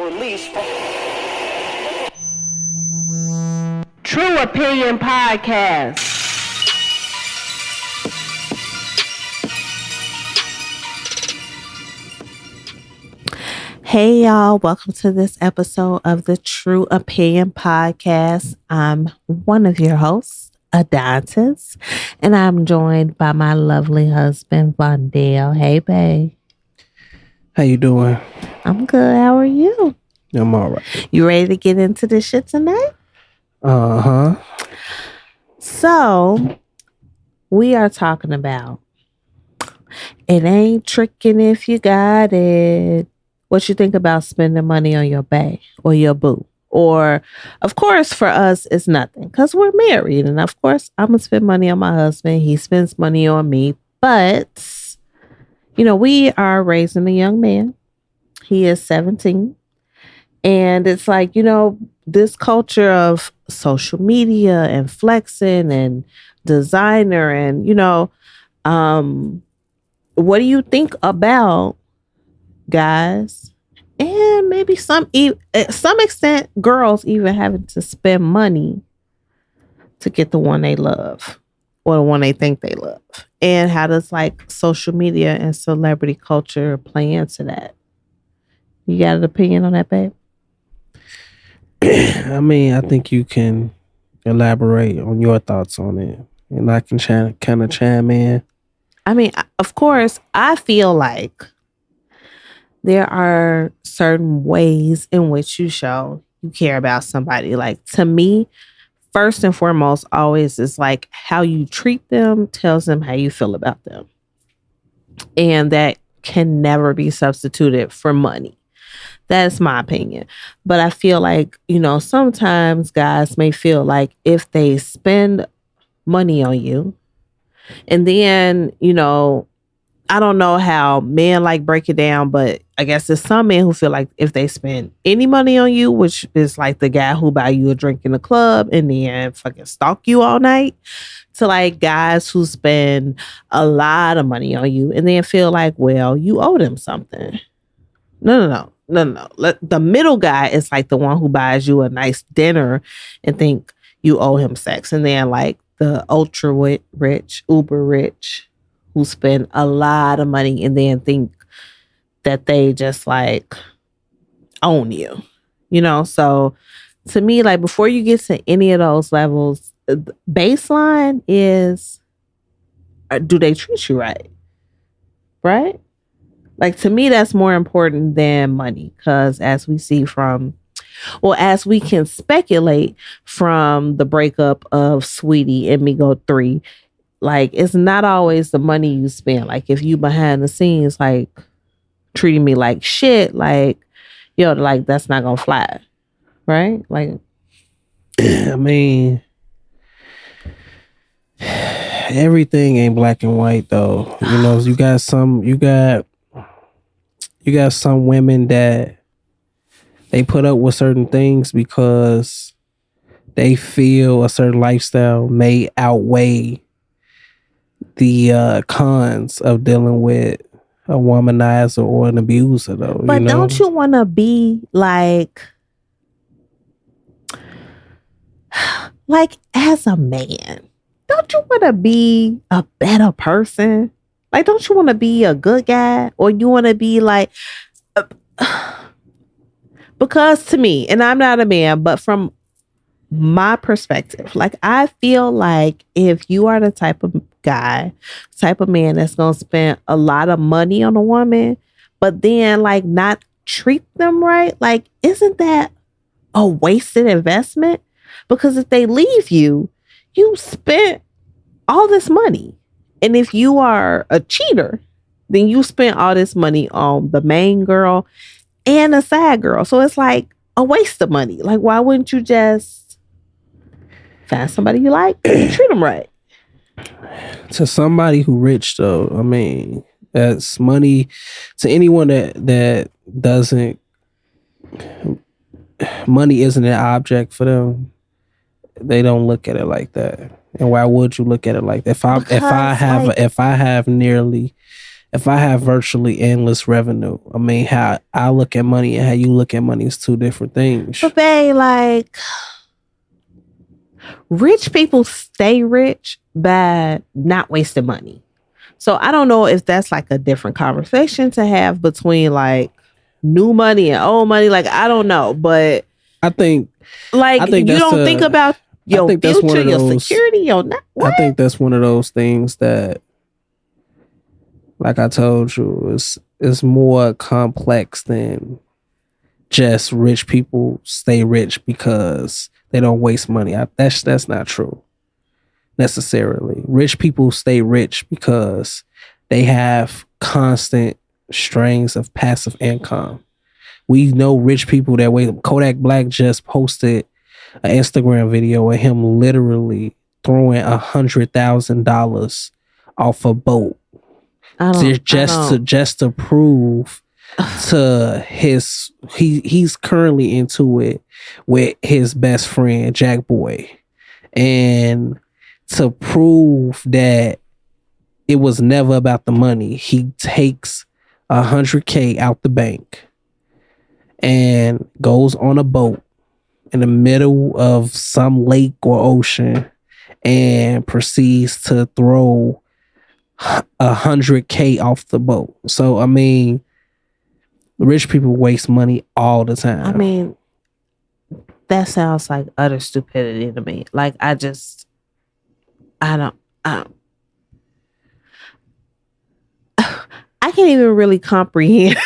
release. True Opinion Podcast. Hey y'all, welcome to this episode of the True Opinion Podcast. I'm one of your hosts, Adontaus, and I'm joined by my lovely husband, Vondale. Hey, babe. How you doing? I'm good. How are you? I'm all right. You ready to get into this shit tonight? Uh-huh. So, we are talking about it ain't tricking if you got it. What you think about spending money on your bae or your boo? Or, of course, for us, it's nothing because we're married. And, of course, I'm going to spend money on my husband. He spends money on me. But, you know, we are raising a young man. He is 17. And it's like, you know, this culture of social media and flexing and designer and, you know, what do you think about guys and maybe some extent girls even having to spend money to get the one they love or the one they think they love? And how does like social media and celebrity culture play into that? You got an opinion on that, babe? I mean, I think you can elaborate on your thoughts on it, and I can kind of chime in. I mean, of course, I feel like there are certain ways in which you show you care about somebody. Like, to me, first and foremost, always is like how you treat them tells them how you feel about them. And that can never be substituted for money. That's my opinion. But I feel like, you know, sometimes guys may feel like if they spend money on you and then, you know, I don't know how men like break it down, but I guess there's some men who feel like if they spend any money on you, which is like the guy who buy you a drink in the club and then fucking stalk you all night, to like guys who spend a lot of money on you and then feel like, well, you owe them something. No. The middle guy is like the one who buys you a nice dinner and think you owe him sex. And then like the ultra rich, uber rich, who spend a lot of money and then think that they just like own you, you know? So to me, like before you get to any of those levels, the baseline is, do they treat you right? Right? Like, to me, that's more important than money. Because as we see as we can speculate from the breakup of Sweetie and Migo 3, like, it's not always the money you spend. Like, if you behind the scenes, like, treating me like shit, like, yo, like, that's not gonna fly. Right? Like, I mean, everything ain't black and white, though. You know, you got some women that they put up with certain things because they feel a certain lifestyle may outweigh the cons of dealing with a womanizer or an abuser, though. But you know? Don't you want to be like as a man, don't you want to be a better person? Like, don't you want to be a good guy? Or you want to be like, because to me, and I'm not a man, but from my perspective, like, I feel like if you are the type of man that's going to spend a lot of money on a woman, but then like not treat them right, like, isn't that a wasted investment? Because if they leave you, you spent all this money. And if you are a cheater, then you spent all this money on the main girl and a side girl. So it's like a waste of money. Like, why wouldn't you just find somebody you like and treat them right? To somebody who rich, though, I mean, that's money. To anyone that doesn't, money isn't an object for them. They don't look at it like that. And why would you look at it like that? If I have nearly if I have virtually endless revenue, I mean, how I look at money and how you look at money is two different things. But babe, like, rich people stay rich by not wasting money. So I don't know if that's like a different conversation to have between like new money and old money. Like, I don't know, but I think like you that's don't think about your think that's one future, of your those- security, your not. I think that's one of those things that, like I told you, is more complex than just rich people stay rich because they don't waste money. That's not true necessarily. Rich people stay rich because they have constant strings of passive income. We know rich people that way. Kodak Black just posted an Instagram video of him literally throwing $100,000 off a boat just to prove to he's currently into it with his best friend Jack Boy, and to prove that it was never about the money, he takes $100K out the bank and goes on a boat in the middle of some lake or ocean and proceeds to throw $100K off the boat. So I mean, rich people waste money all the time. I mean, that sounds like utter stupidity to me. Like, I don't. I can't even really comprehend.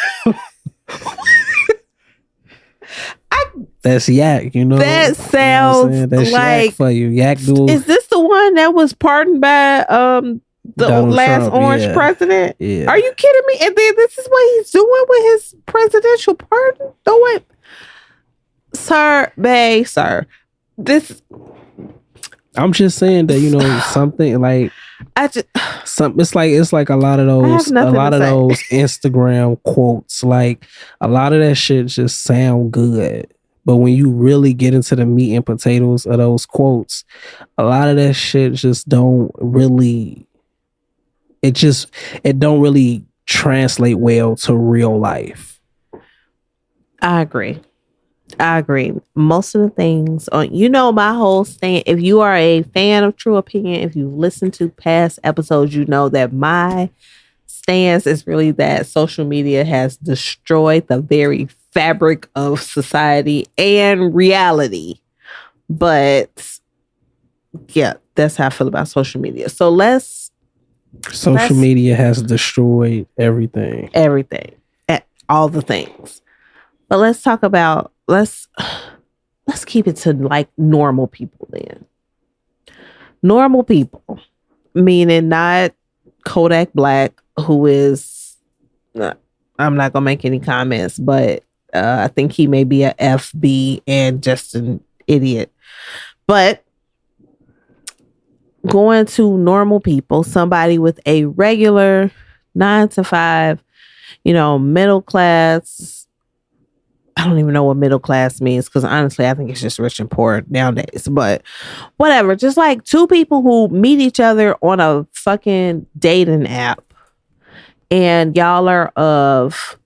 That's yak, you know. That sounds that's like yak for you. Yak do. Is this the one that was pardoned by the Donald last Trump, orange yeah. president? Yeah. Are you kidding me? And then this is what he's doing with his presidential pardon? No way. Sir. This I'm just saying that, you know, something like it's like a lot of those Instagram quotes, like a lot of that shit just sound good. But when you really get into the meat and potatoes of those quotes, a lot of that shit just don't really don't really translate well to real life. I agree. Most of the things on, my whole stand. If you are a fan of True Opinion, if you listen to past episodes, you know that my stance is really that social media has destroyed the very fabric of society and reality. But yeah, that's how I feel about social media. So social media has destroyed everything, all the things. But let's talk about let's keep it to like normal people then. Normal people, meaning not Kodak Black, who is, I'm not gonna make any comments, but I think he may be a FB and just an idiot. But going to normal people, somebody with a regular 9 to 5, middle class. I don't even know what middle class means, because honestly, I think it's just rich and poor nowadays. But whatever, just like two people who meet each other on a fucking dating app, and y'all are of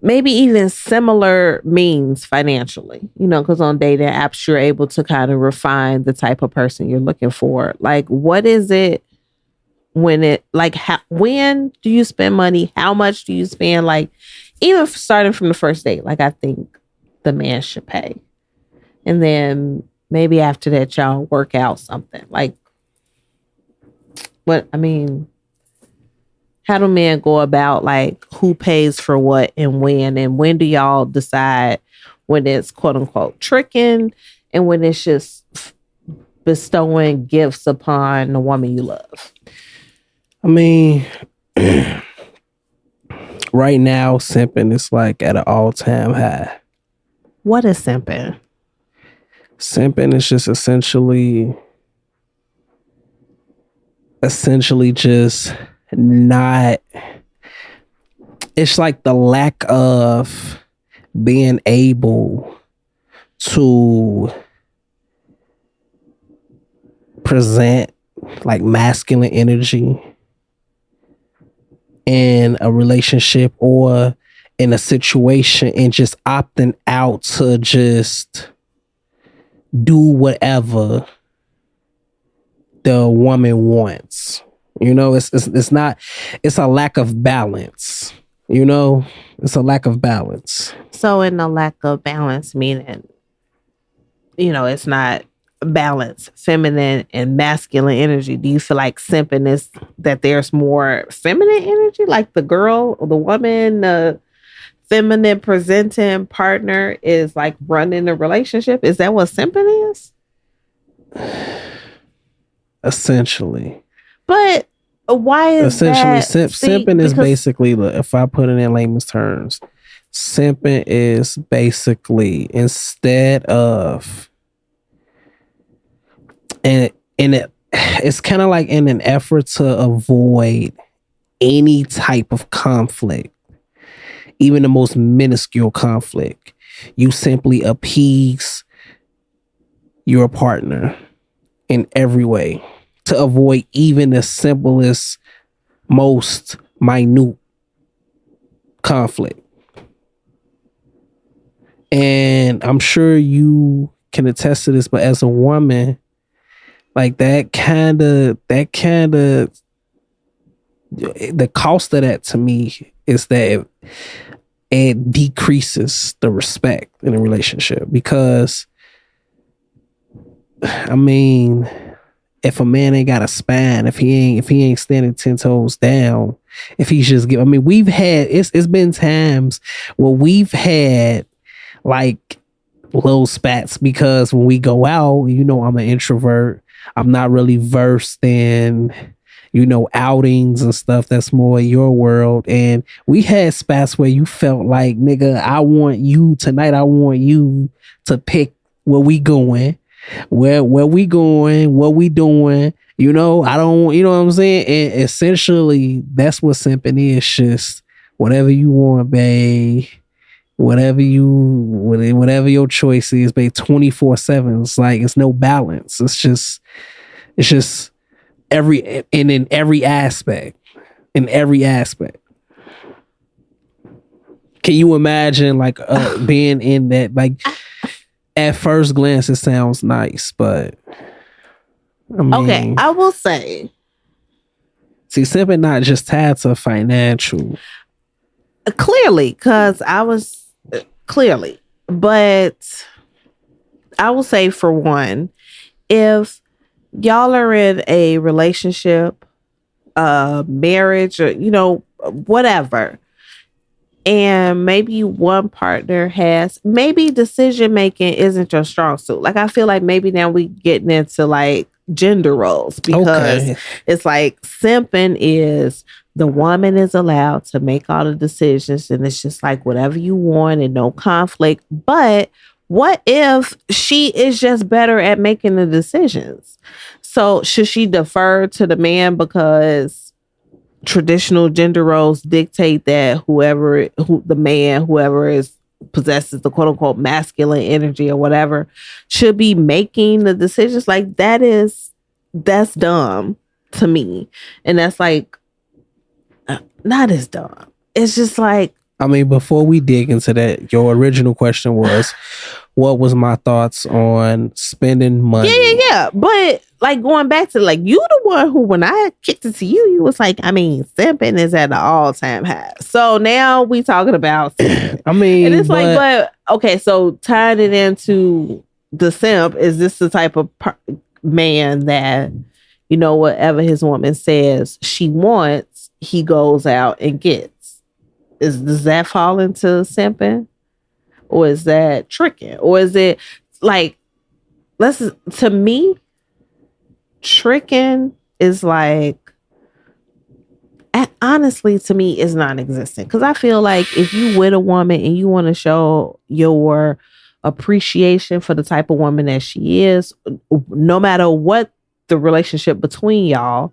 maybe even similar means financially, because on dating apps, you're able to kind of refine the type of person you're looking for. Like, what is it when do you spend money? How much do you spend? Like, even starting from the first date, like, I think the man should pay. And then maybe after that, y'all work out something. Like, how do men go about, like, who pays for what and when do y'all decide when it's quote unquote tricking and when it's just bestowing gifts upon the woman you love? I mean, right now, simping is like at an all-time high. What is simping? Simping is just essentially just not. It's like the lack of being able to present like masculine energy in a relationship or in a situation and just opting out to just do whatever the woman wants. You know, it's not, it's a lack of balance. You know, it's a lack of balance. So in the lack of balance, meaning, it's not balance, feminine and masculine energy. Do you feel like simping is that there's more feminine energy, like the girl or the woman, the feminine presenting partner is like running the relationship? Is that what simping is? Essentially. But why is essentially that? simping is basically, if I put it in layman's terms, simping is basically, instead of, it's kind of like in an effort to avoid any type of conflict, even the most minuscule conflict, you simply appease your partner in every way to avoid even the simplest, most minute conflict. And I'm sure you can attest to this, but as a woman, like that kind of, the cost of that to me is that it decreases the respect in a relationship. Because, I mean, if a man ain't got a spine, if he ain't standing 10 toes down, if he's just giving, I mean, we've had, it's been times where we've had like little spats, because when we go out, I'm an introvert. I'm not really versed in, outings and stuff. That's more your world. And we had spats where you felt like, nigga, I want you tonight. I want you to pick where we going, where we going, what we doing. I don't, what I'm saying? And essentially, that's what simping is. Just whatever you want, babe. Whatever your choice is, babe. 24/7. It's like, it's no balance. It's just in every aspect. In every aspect. Can you imagine like being in that? Like, at first glance, it sounds nice, but I mean, okay, I will say, see, simping not just tied to financial. Clearly, because I was clearly, but I will say, for one, if y'all are in a relationship, marriage, or whatever, and maybe one partner has, maybe decision making isn't your strong suit. Like, I feel like maybe now we getting into like gender roles, because it's like simping is the woman is allowed to make all the decisions, and it's just like whatever you want and no conflict. But what if she is just better at making the decisions? So should she defer to the man because traditional gender roles dictate that whoever possesses the quote unquote masculine energy or whatever should be making the decisions? Like, that's dumb to me. And that's like, not as dumb. It's just like, I mean, before we dig into that, your original question was, what was my thoughts on spending money? Yeah. But like, going back to like, you the one who, when I kicked it to you, you was like, I mean, simping is at an all-time high. So now we talking about I mean, and it's but okay, so tying it into the simp, is this the type of man that, whatever his woman says she wants, he goes out and gets? Does that fall into simping? Or is that tricking? Or is it like, to me, tricking is like, honestly, to me, is non-existent. Because I feel like if you with a woman and you want to show your appreciation for the type of woman that she is, no matter what the relationship between y'all,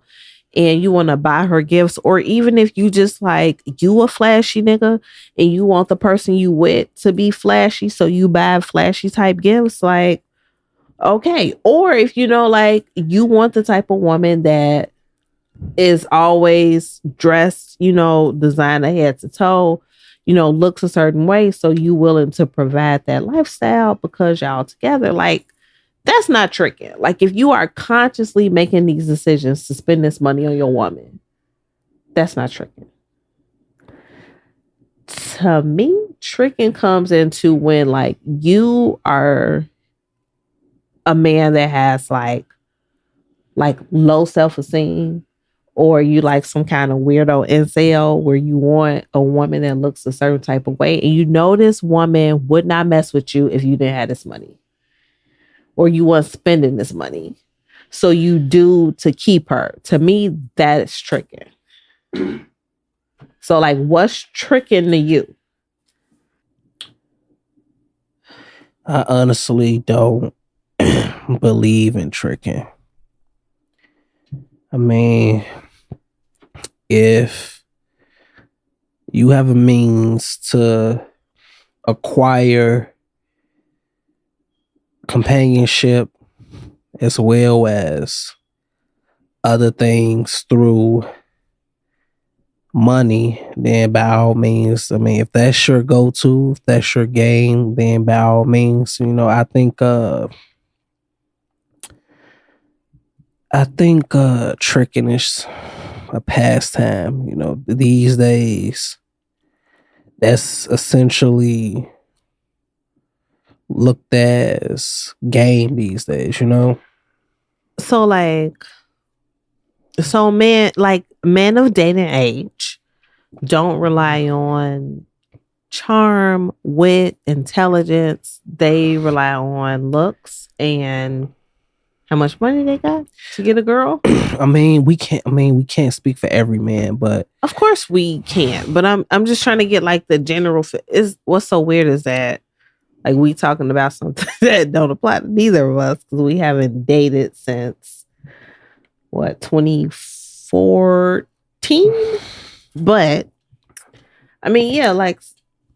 and you want to buy her gifts, or even if you just like, you a flashy nigga and you want the person you with to be flashy, so you buy flashy type gifts, like, okay. Or if like, you want the type of woman that is always dressed, designer head to toe, looks a certain way. So you willing to provide that lifestyle because y'all together. Like, that's not tricking. Like, if you are consciously making these decisions to spend this money on your woman, that's not tricking. To me, tricking comes into when like you are a man that has like low self-esteem, or you like some kind of weirdo incel where you want a woman that looks a certain type of way, and this woman would not mess with you if you didn't have this money, or you weren't spending this money. So you do to keep her. To me, that is tricking. So like, what's tricking to you? I honestly don't believe in tricking. I mean, if you have a means to acquire companionship as well as other things through money, then by all means, I mean, if that's your go-to, if that's your game, then by all means, I think tricking is a pastime, these days. That's essentially looked at as game these days. So like, men of dating age don't rely on charm, wit, intelligence. They rely on looks and how much money they got to get a girl. I mean, we can't speak for every man, but of course we can't. But I'm just trying to get like the general. Is what's so weird is that like we talking about something that don't apply to neither of us because we haven't dated since what 2014. But I mean, yeah, like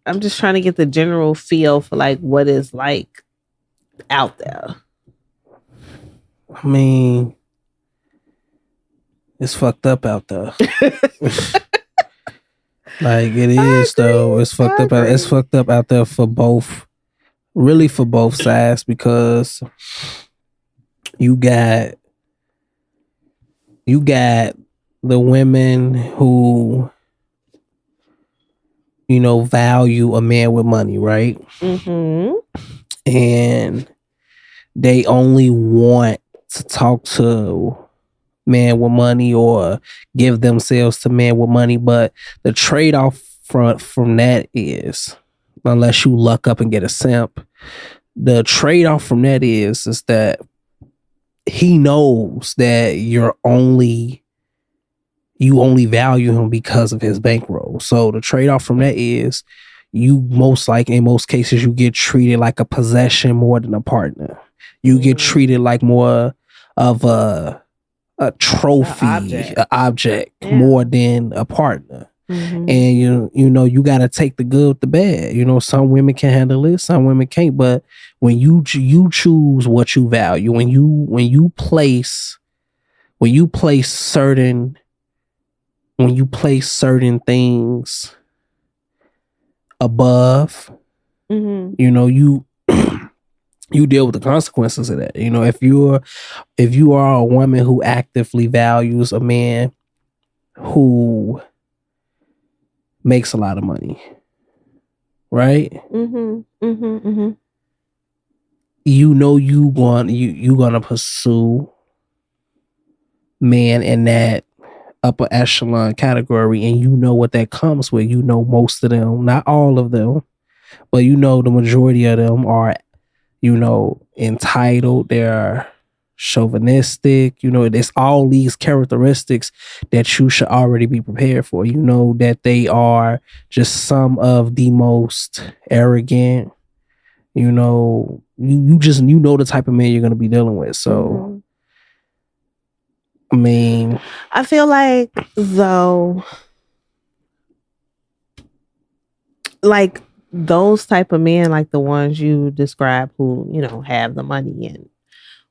I'm just trying to get the general feel for like what is like out there. I mean, it's fucked up out there. Like it is though. It's fucked up. It's fucked up out there for both, really for both sides, because you got the women who value a man with money, right? Mm-hmm. And they only want to talk to man with money or give themselves to man with money, but the trade-off from that is, unless you luck up and get a simp, the trade-off from that is that he knows that you only value him because of his bankroll. So the trade-off from that is you most likely, in most cases, you get treated like a possession more than a partner. You get treated like more of a trophy, an object more than a partner. Mm-hmm. And you got to take the good with the bad. Some women can handle it, some women can't. But when you choose what you value, when you place certain things above, mm-hmm. You deal with the consequences of that. If you are a woman who actively values a man who makes a lot of money, right? Mm-hmm. Mm-hmm. Mm-hmm. You gonna pursue man in that upper echelon category, and you know what that comes with. Most of them, not all of them, but the majority of them are entitled. They're chauvinistic. There's all these characteristics that you should already be prepared for. That they are just some of the most arrogant. You just the type of man you're gonna be dealing with. So, I mean, I feel like though, like those type of men, like the ones you describe, who have the money and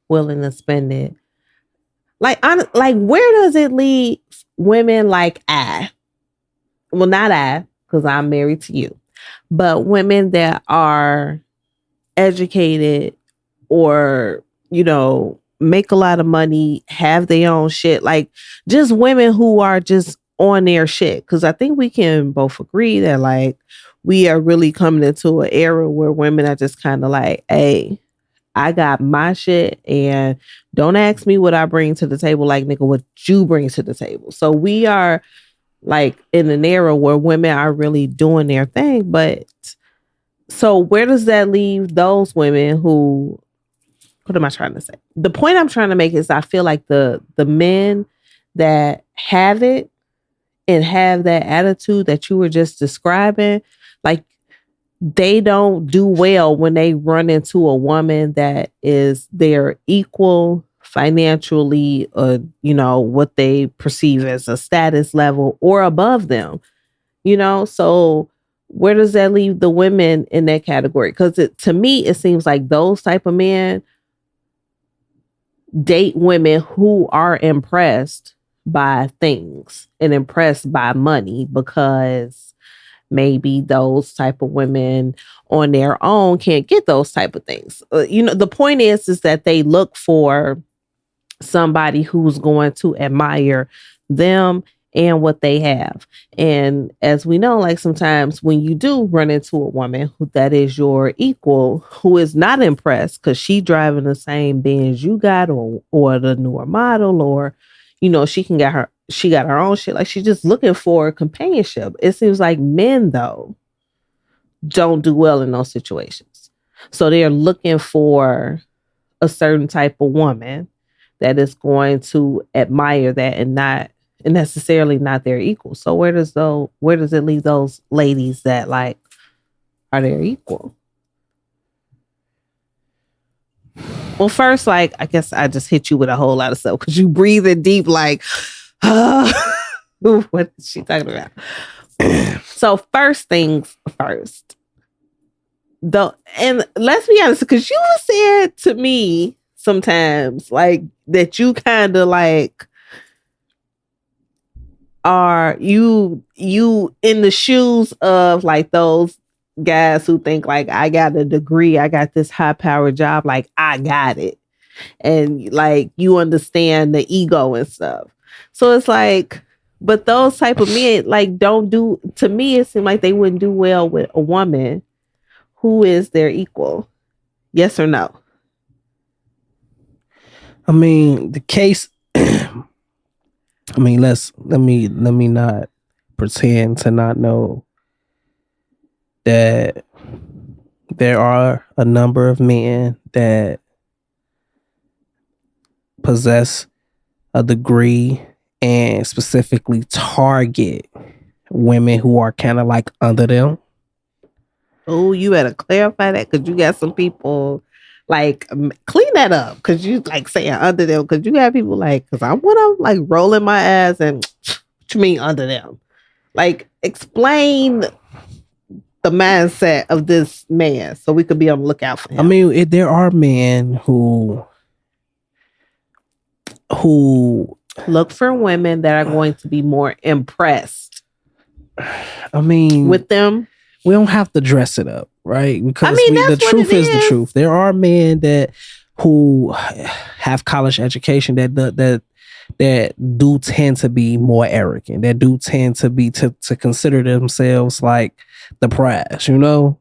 willing to spend it. Like where does it leave women like I? Well, not I, because I'm married to you, but women that are educated or, make a lot of money, have their own shit, like just women who are just on their shit. Because I think we can both agree that like we are really coming into an era where women are just kind of like, hey, I got my shit and don't ask me what I bring to the table, like nigga, what you bring to the table. So we are like in an era where women are really doing their thing. But so where does that leave those women who, what am I trying to say? The point I'm trying to make is I feel like the men that have it and have that attitude that you were just describing, like they don't do well when they run into a woman that is their equal financially, what they perceive as a status level or above them, so where does that leave the women in that category? Because to me it seems like those type of men date women who are impressed by things and impressed by money, because maybe those type of women on their own can't get those type of things. The point is that they look for somebody who's going to admire them and what they have. And as we know, like sometimes when you do run into a woman who that is your equal, who is not impressed because she driving the same Benz you got, or the newer model, or she got her own shit. Like she's just looking for companionship. It seems like men though don't do well in those situations. So they're looking for a certain type of woman that is going to admire that and not necessarily not their equal. So where does it leave those ladies that like are their equal? Well, first, like I guess I just hit you with a whole lot of stuff because you breathing deep, like, what is she talking about? So first things first. And let's be honest, because you said to me sometimes like that you kind of like are you in the shoes of like those guys who think like I got a degree, I got this high powered job, like I got it, and like you understand the ego and stuff. So it's like, but those type of men like don't do, to me it seemed like they wouldn't do well with a woman who is their equal. Yes or no? I mean, the case. I mean, let me not pretend to not know that there are a number of men that possess a degree and specifically target women who are kind of like under them. Oh, you better clarify that because you got some people like clean that up because you like saying under them because you got people like, because I want to like rolling my ass and what you mean under them? Like explain the mindset of this man so we could be on the lookout for him. I mean, there are men who look for women that are going to be more impressed. I mean, with them. We don't have to dress it up, right? Because the truth is the truth. There are men who have college education that do tend to be more arrogant, that do tend to be to consider themselves like the prize,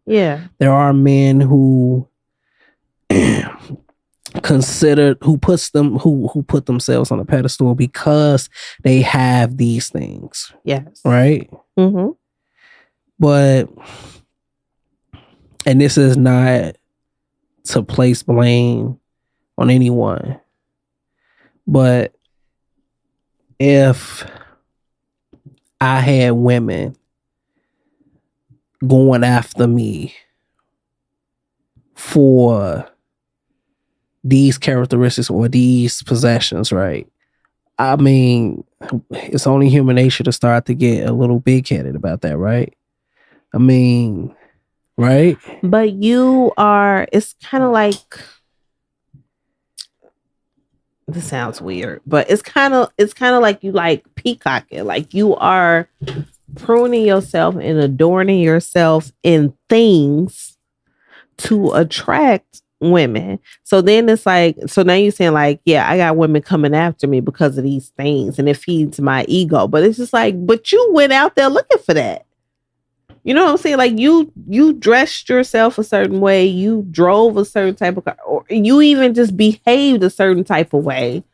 Yeah. There are men who who put themselves on a pedestal because they have these things. Yes. Right? Mm-hmm. But, and this is not to place blame on anyone, but if I had women going after me for these characteristics or these possessions, right? I mean, it's only human nature to start to get a little big-headed about that, right? I mean, right? But it's kind of like, this sounds weird, but it's kind of like you like peacocking, like you are pruning yourself and adorning yourself in things to attract women. So then it's like, so now you're saying like, yeah, I got women coming after me because of these things and it feeds my ego. But it's just like, but you went out there looking for that. You know what I'm saying? Like you dressed yourself a certain way, you drove a certain type of car, or you even just behaved a certain type of way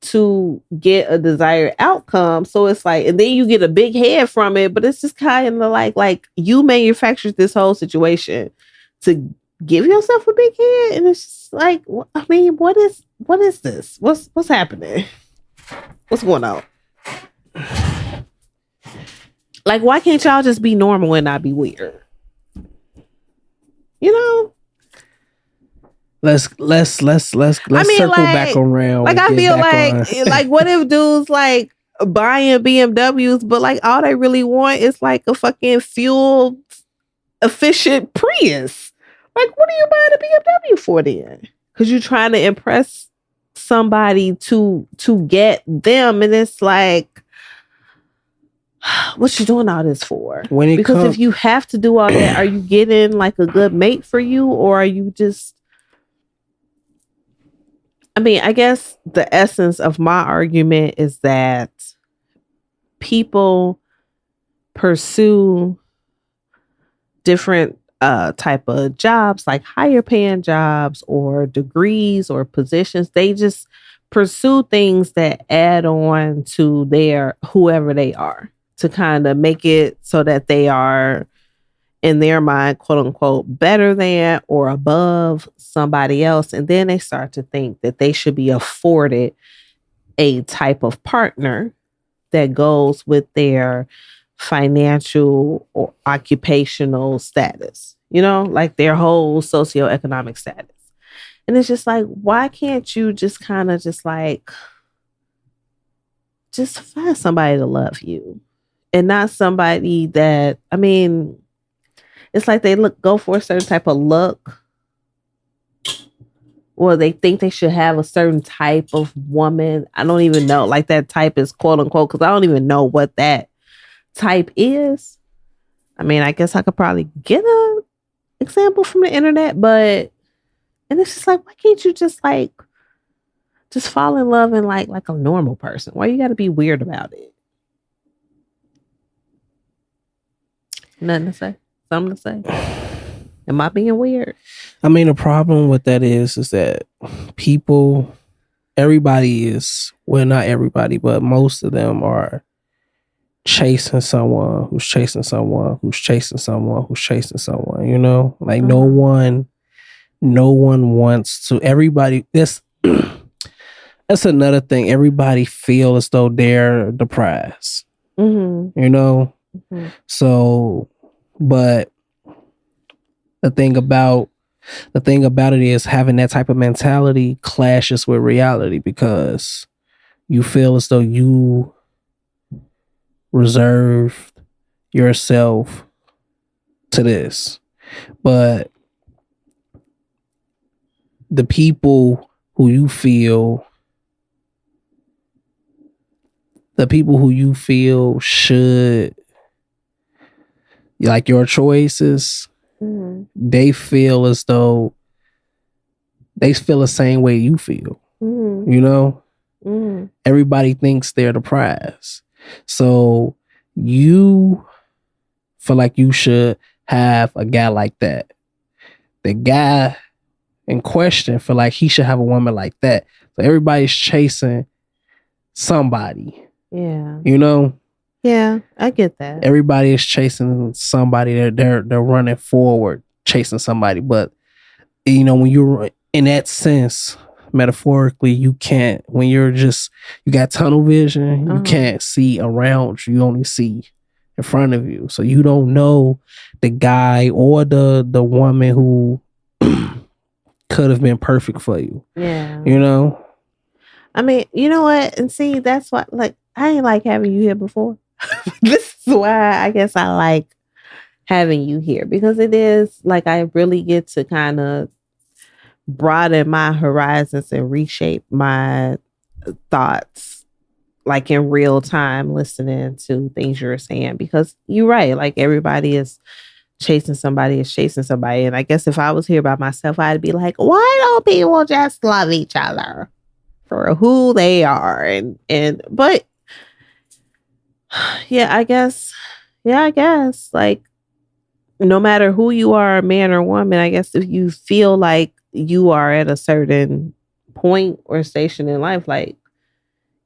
to get a desired outcome. So it's like, and then you get a big head from it, but it's just kind of like you manufactured this whole situation to give yourself a big head, and it's just like, I mean, what is this? What's happening? What's going on? Like, why can't y'all just be normal and not be weird? You know? Let's I mean, circle back around. Like, I feel like what if dudes like buying BMWs, but like all they really want is like a fucking fuel efficient Prius. Like, what are you buying a BMW for then? Because you're trying to impress somebody to get them, and it's like, what you doing all this for? Because if you have to do all that, are you getting like a good mate for you, or are you just? I mean, I guess the essence of my argument is that people pursue different type of jobs, like higher paying jobs or degrees or positions. They just pursue things that add on to their whoever they are, to kind of make it so that they are, in their mind, quote unquote, better than or above somebody else. And then they start to think that they should be afforded a type of partner that goes with their financial or occupational status, like their whole socioeconomic status. And it's just like, why can't you just kind of just find somebody to love you, and not somebody that, I mean, it's like they go for a certain type of look, or they think they should have a certain type of woman. I don't even know. Like, that type is quote unquote, because I don't even know what that type is. I mean, I guess I could probably get an example from the internet, and it's just like, why can't you just fall in love and like a normal person? Why you got to be weird about it? Nothing to say. Something to say. Am I being weird? I mean, the problem with that is that everybody is, well, not everybody, but most of them are chasing someone who's chasing someone who's chasing someone who's chasing someone, like no one wants to. Everybody, that's another thing. Everybody feel as though they're the prize, So, but the thing about it is, having that type of mentality clashes with reality, because you feel as though you reserved yourself to this. But the people who you feel should, like, your choices, they feel as though they feel the same way you feel. Everybody thinks they're the prize. So you feel like you should have a guy like that. The guy in question feel like he should have a woman like that. So everybody's chasing somebody. Yeah. Yeah, I get that. Everybody is chasing somebody. They're running forward, chasing somebody. But when you're in that sense, metaphorically, you can't. When you got tunnel vision, you can't see around you. You only see in front of you. So you don't know the guy or the woman who could have been perfect for you. Yeah. I mean, you know what? And see, that's why, like, I ain't like having you here before. This is why I guess I like having you here, because it is like I really get to kind of broaden my horizons and reshape my thoughts like in real time, listening to things you're saying, because you're right. Like everybody is chasing somebody, and I guess if I was here by myself, I'd be like, why don't people just love each other for who they are? And but yeah, I guess like no matter who you are, man or woman, I guess if you feel like you are at a certain point or station in life, like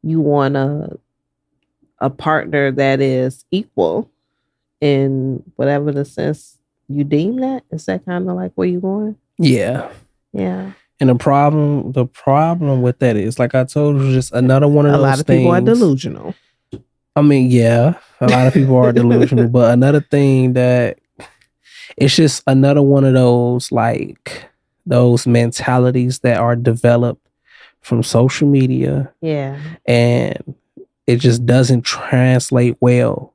you want a partner that is equal in whatever the sense you deem that. Is that kind of like where you going? Yeah. Yeah. And the problem with that is, like I told you, just another one of those things. A lot of people are delusional. I mean, yeah, a lot of people are delusional, but another thing that it's just another one of those, like, those mentalities that are developed from social media. Yeah. And it just doesn't translate well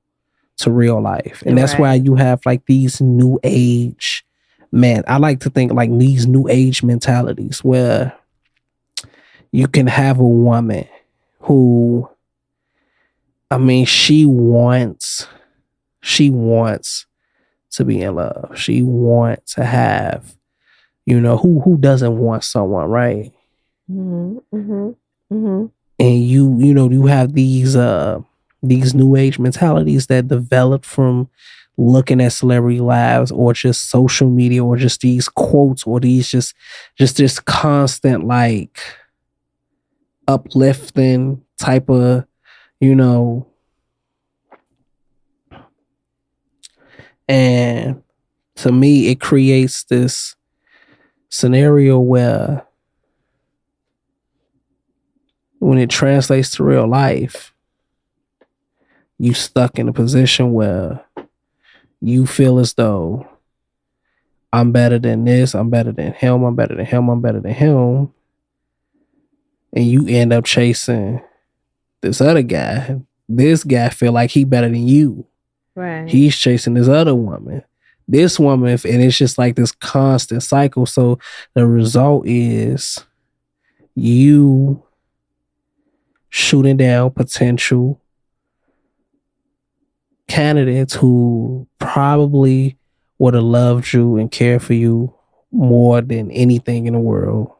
to real life. And that's why you have like these new age, man, I like to think like these new age mentalities where you can have a woman who, I mean, she wants to be in love. She wants to have, who doesn't want someone, right? Mm-hmm. Mm-hmm. Mm-hmm. And you have these new age mentalities that develop from looking at celebrity lives or just social media or just these quotes or these just this constant like uplifting type of, and to me it creates this scenario where when it translates to real life, you stuck in a position where you feel as though I'm better than this, I'm better than him, I'm better than him, I'm better than him. And you end up chasing this other guy. This guy feel like he better than you. Right. He's chasing this other woman. This woman, and it's just like this constant cycle. So the result is you shooting down potential candidates who probably would have loved you and cared for you more than anything in the world.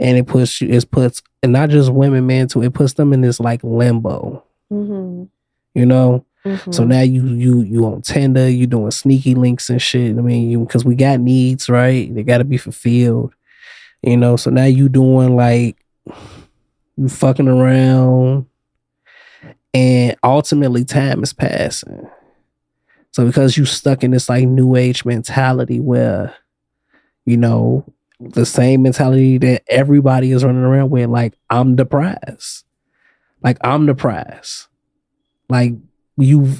And it puts and not just women, man, too. It puts them in this like limbo. Mm-hmm. Mm-hmm. So now you on Tinder, you doing sneaky links and shit. I mean, because we got needs, right? They got to be fulfilled. So now you doing like you fucking around, and ultimately time is passing. So because you stuck in this like new age mentality where, the same mentality that everybody is running around with, like I'm the prize. Like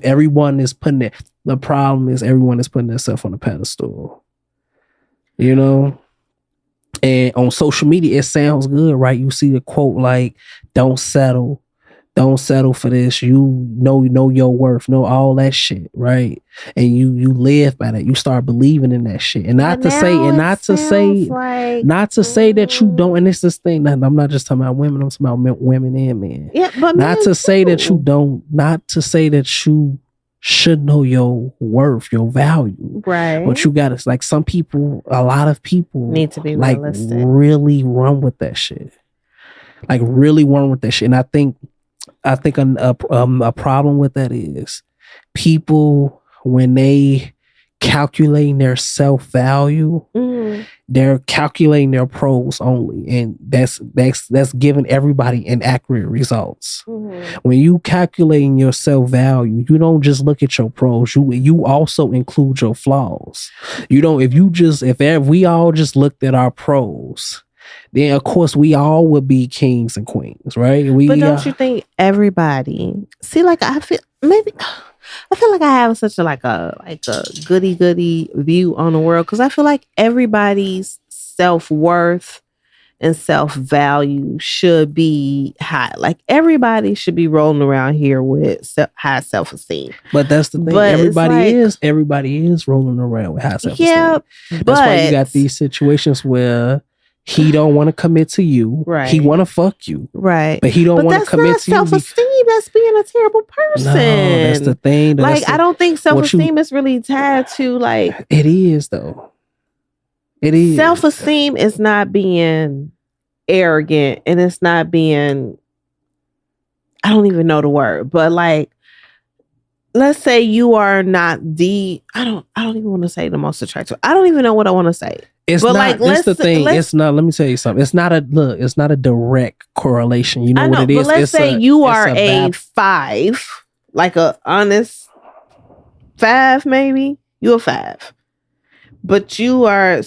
everyone is putting it. The problem is everyone is putting themselves on a pedestal. And on social media, it sounds good, right? You see the quote like, don't settle for this. You know your worth, know all that shit, right? And you live by that. You start believing in that shit. And not to say that you don't. And it's this thing. I'm not just talking about women. I'm talking about women and men. Yeah, but not to say that you don't. Not to say that you should know your worth, your value. Right. What you got is like a lot of people need to be like realistic. Really run with that shit. Like really run with that shit. And I think a problem with that is people, when they calculating their self-value, they're calculating their pros only, and that's giving everybody inaccurate results. When you calculating your self-value, you don't just look at your pros, you also include your flaws. If we all just looked at our pros, then of course we all would be kings and queens, right? But don't you think everybody like I feel like I have such a goody view on the world, because I feel like everybody's self-worth and self-value should be high. Like everybody should be rolling around here with high self-esteem. But that's the thing. But everybody is rolling around with high self-esteem. Yeah, that's why you got these situations where He don't want to commit to you. Right. He want to fuck you. Right. But he don't want to commit to you. That's not self-esteem. That's being a terrible person. No, that's the thing. Like, I don't think self-esteem is really tied to, like... It is, though. It is. Self-esteem is not being arrogant, and it's not being... I don't even know the word, but, like, let's say you are not the... I don't even want to say the most attractive. I don't even know what I want to say. It's but not. Like, it's the thing. It's not. Let me tell you something. It's not a direct correlation. You know what it is. But let's say you are a 5, like a honest 5, maybe you're a 5, but you are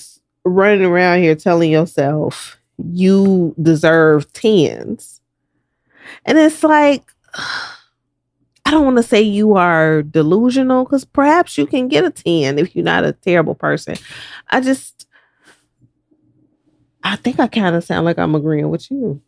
running around here telling yourself you deserve 10s, and it's like, I don't want to say you are delusional, because perhaps you can get a 10 if you're not a terrible person. I think I kind of sound like I'm agreeing with you.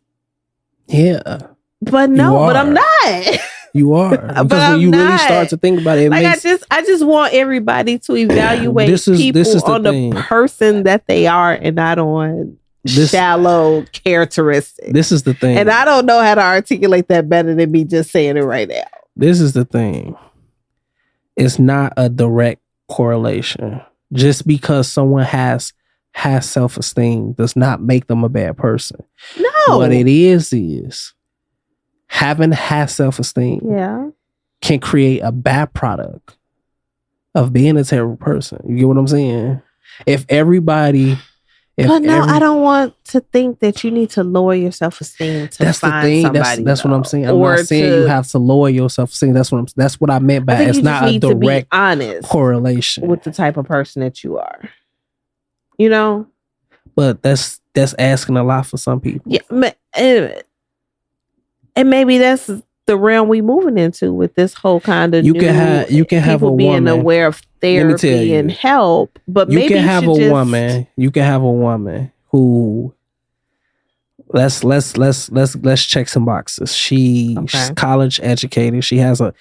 Yeah. But no, but I'm not. You are. Because when you really start to think about it, like, I just want everybody to evaluate people on the person that they are, and not on shallow characteristics. This is the thing. And I don't know how to articulate that better than me just saying it right now. This is the thing. It's not a direct correlation. Just because someone has self-esteem does not make them a bad person. No. What it is having self-esteem can create a bad product of being a terrible person. You get what I'm saying? I don't want to think that you need to lower your self-esteem to find somebody. That's what I'm saying. I'm not saying you have to lower your self-esteem. That's what I meant by it's not a direct honest correlation with the type of person that you are. You know? But that's asking a lot for some people. Yeah, and maybe that's the realm we moving into with this whole kind of you can have a being woman aware of therapy and help. But maybe you can have a woman. You can have a woman who let's check some boxes. She's college educated. She has at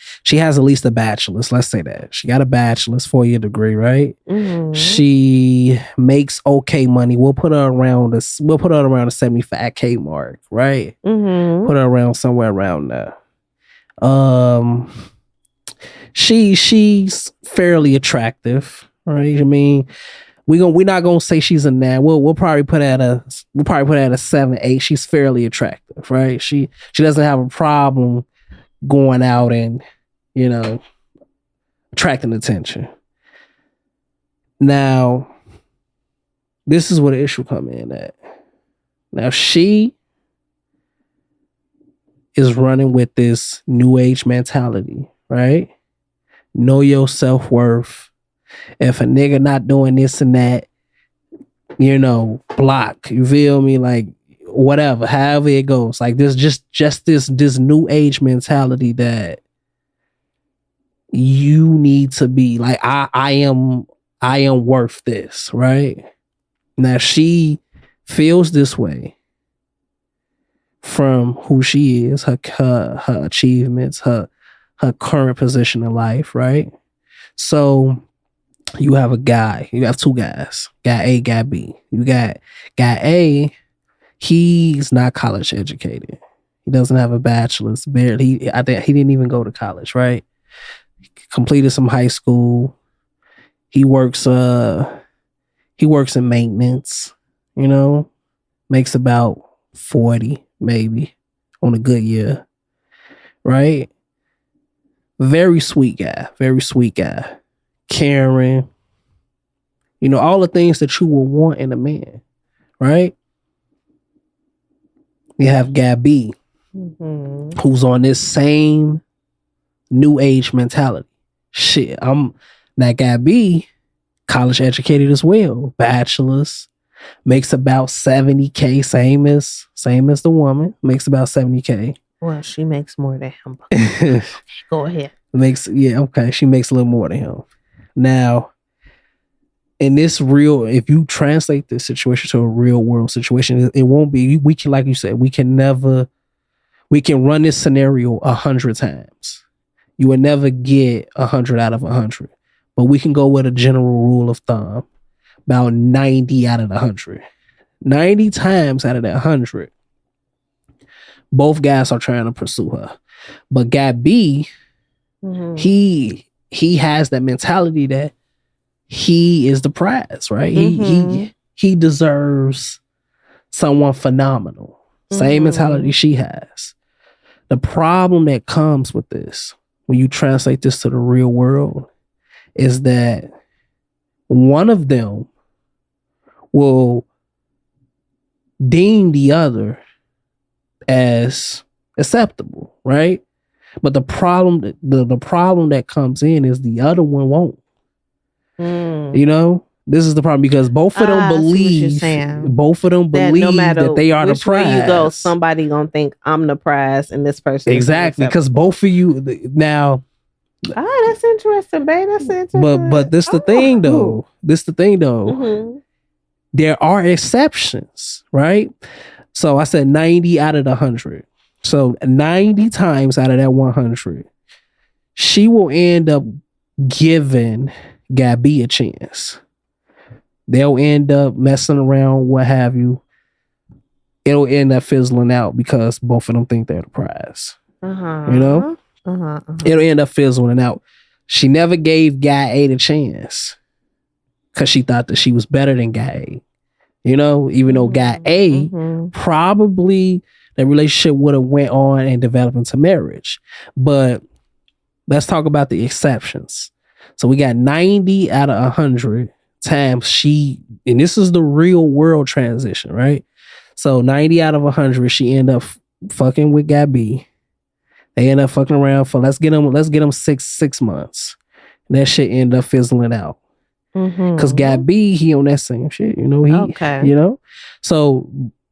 least a bachelor's. Let's say that she got a bachelor's, 4-year degree, right? Mm-hmm. She makes okay money. We'll put her around the $75K mark, right? Mm-hmm. Put her around somewhere around there. She's fairly attractive, right? I mean, we're not gonna say she's a 9. We'll probably put her at a 7-8. She's fairly attractive, right? She doesn't have a problem going out and, you know, attracting attention. Now, this is where the issue come in at. Now, she is running with this new age mentality, right? Know your self-worth. If a nigga not doing this and that, you know, block. You feel me? Like, whatever, however it goes. Like, this just this new age mentality that you need to be like, I am worth this, right? Now she feels this way from who she is, her achievements, her current position in life, right? So you have two guys, guy A, guy B. You got guy A, he's not college educated. He doesn't have a bachelor's, barely. I think he didn't even go to college, right? He completed some high school. He works in maintenance, you know, makes about 40 maybe on a good year, right? Very sweet guy. Caring, you know, all the things that you will want in a man, right? You have guy B, who's on this same new age mentality. Shit, that guy B, college educated as well, bachelor's, makes about 70K, same as the woman, makes about 70K. Well, she makes more than him. Okay, go ahead. She makes a little more than him. Now, in this if you translate this situation to a real world situation, it won't be, we can, like you said, we can run this scenario 100 times. You would never get 100 out of 100, but we can go with a general rule of thumb, about 90 out of 100. 90 times out of that 100, both guys are trying to pursue her. But guy B, he has that mentality that he is the prize, right? He deserves someone phenomenal. Same mentality she has. The problem that comes with this, when you translate this to the real world, is that one of them will deem the other as acceptable, right? But the problem that comes in is the other one won't. You know, this is the problem because both of them believe that no matter that they are the which way prize. you go, somebody gonna think I'm the prize and this person exactly because both of you now. That's interesting, babe. That's interesting. But this the thing though. There are exceptions, right? So I said 90 out of the 100. So 90 times out of that 100, she will end up giving Gabby a chance. They'll end up messing around, what have you. It'll end up fizzling out because both of them think they're the prize. You know? It'll end up fizzling out. She never gave Guy A the chance because she thought that she was better than Guy A. You know, even though Guy A probably that relationship would have went on and developed into marriage. But let's talk about the exceptions. So we got 90 out of 100 times and this is the real world transition, right? So 90 out of 100, she end up fucking with Guy B. They end up fucking around for let's get them 6 months. And that shit end up fizzling out. Cause Guy B, he on that same shit, you know. You know. So,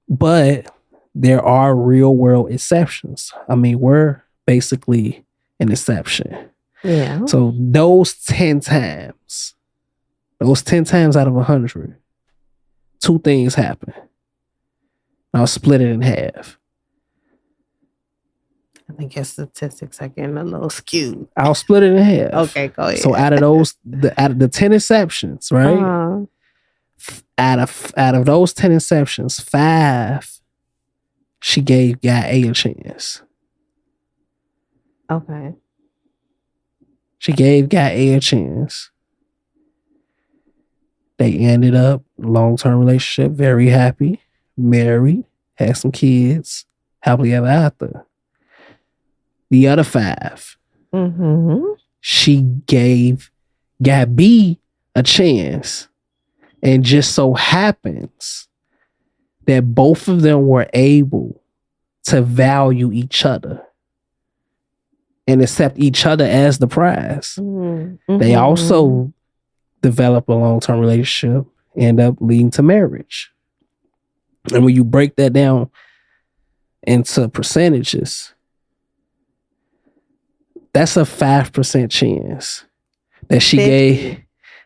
but there are real world exceptions. I mean, we're basically an exception. Yeah. So those 10 times out of 100, two things happen. I'll split it in half. I think your statistics are getting a little skewed. I'll split it in half. Okay, go ahead. So out of the 10 exceptions, right? Out of those 10 exceptions, 5, she gave Guy A a chance. Okay. She gave Guy A a chance. They ended up long-term relationship, very happy, married, had some kids, happily ever after. The other 5, she gave Guy B a chance, and just so happens that both of them were able to value each other and accept each other as the prize. They also develop a long-term relationship, end up leading to marriage. And when you break that down into percentages, that's a 5% chance that she 50. Gave.